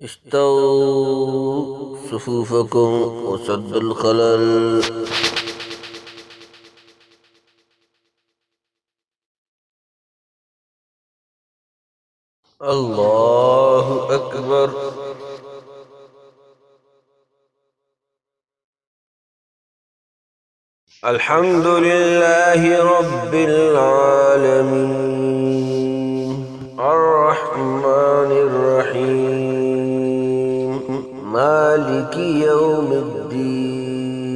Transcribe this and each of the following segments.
استووا صفوفكم وسدوا الخلل. الله أكبر. الحمد لله رب العالمين الرحمن الرحيم مالك يوم الدين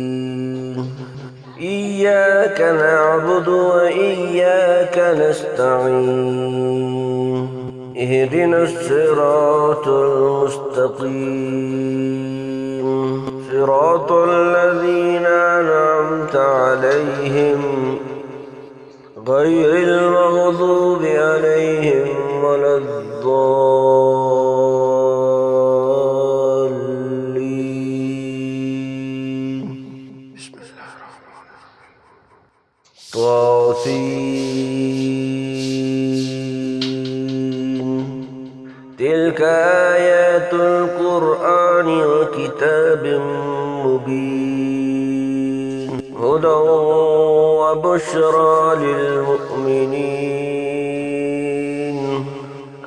إياك نعبد وإياك نستعين اهدنا الصراط المستقيم صراط الذين أنعمت عليهم غير المغضوب عليهم ولا الضالين. بسم الله الرحمن الرحيم. طاسين. تلك آيات القرآن وكتاب مبين هدى وبشرى للمؤمنين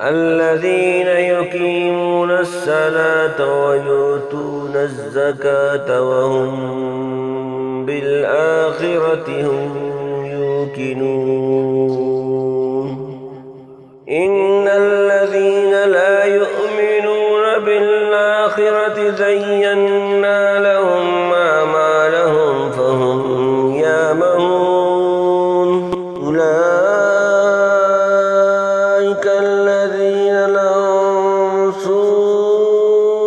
الذين يقيمون الصلاة ويؤتون الزكاة وهم بالآخرة هم يوقنون. إن الذين لا يؤمنون بالآخرة زينا لهم أعمالهم فهم يعمهون. أولئك الذين لهم سوء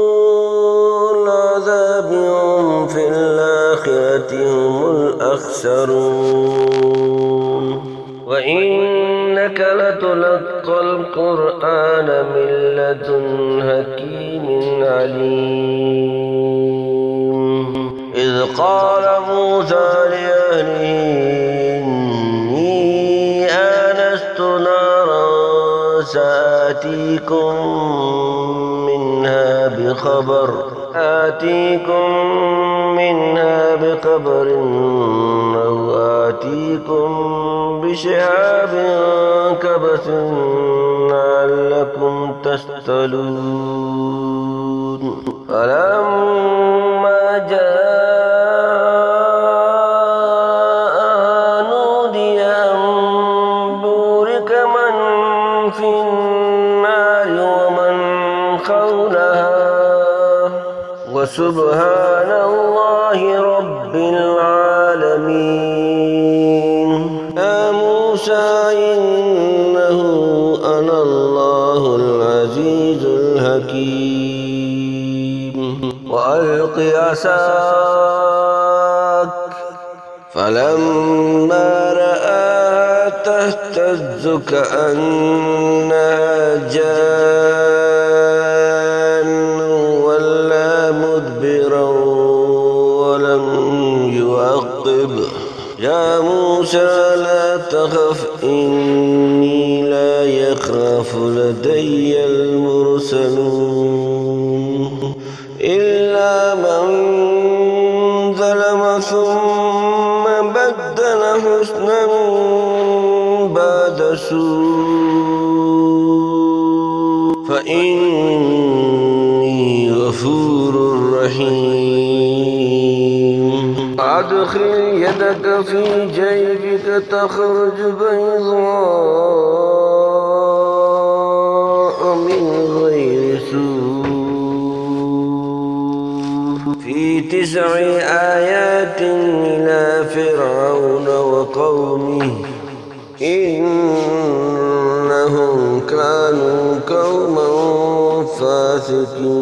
العذاب هم في الآخرة هم الأخسرون. وإنك لتلقى القرآن من لدن حكيم عليم. إذ قال موسى لأهله إني آنست نارا سآتيكم منها بخبر أو آتيكم بشهاب كبس لعلكم تصطلون. فلما جاء نودي أن بورك من في النار ومن حولها وسبحان الله رب العالمين. يا موسى إنه أنا الله العزيز الحكيم وألق عصاك فلما رآها تهتز كأنها جان ولا مدبرا ولم يعقب. يا موسى لا تخف إني لا يخاف لدي المرسلون إلا من ظلم ثم بدل حسنا بعد سوء فإني غفور رحيم. أدخل يدك في جيبك تخرج بيضاء من غير سوء في 9 آيات إلى فرعون وقومه إنهم كانوا قوما فاسقين.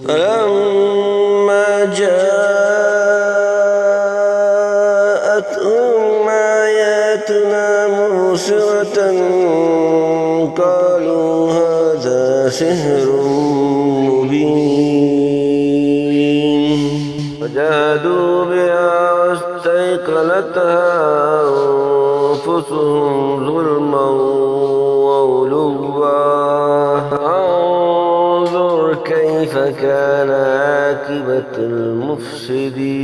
فلما جاءتهم آياتنا مبصرة قالوا هذا سحر مبين. وجادوا بها واستيقنتها أنفسهم ظلما وعلوا كيف كان عاقبة المفسدين.